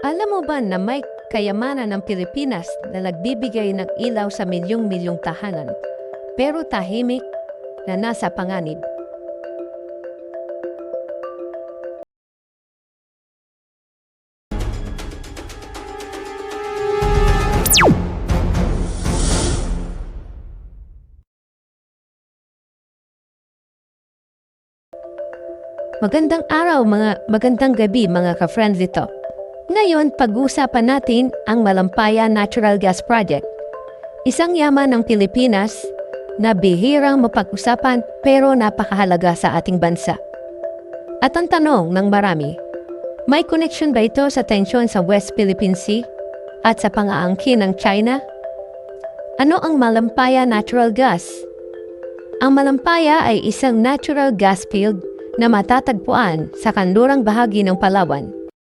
Alam mo ba na may kayamanan ng Pilipinas na nagbibigay ng ilaw sa milyong-milyong tahanan, pero tahimik na nasa panganib? Magandang gabi mga ka-friends ito. Ngayon, pag-uusapan natin ang Malampaya Natural Gas Project. Isang yaman ng Pilipinas na bihirang mapag-usapan pero napakahalaga sa ating bansa. At ang tanong ng marami, may connection ba ito sa tensyon sa West Philippine Sea at sa pang-aangkin ng China? Ano ang Malampaya Natural Gas? Ang Malampaya ay isang natural gas field na matatagpuan sa kanlurang bahagi ng Palawan.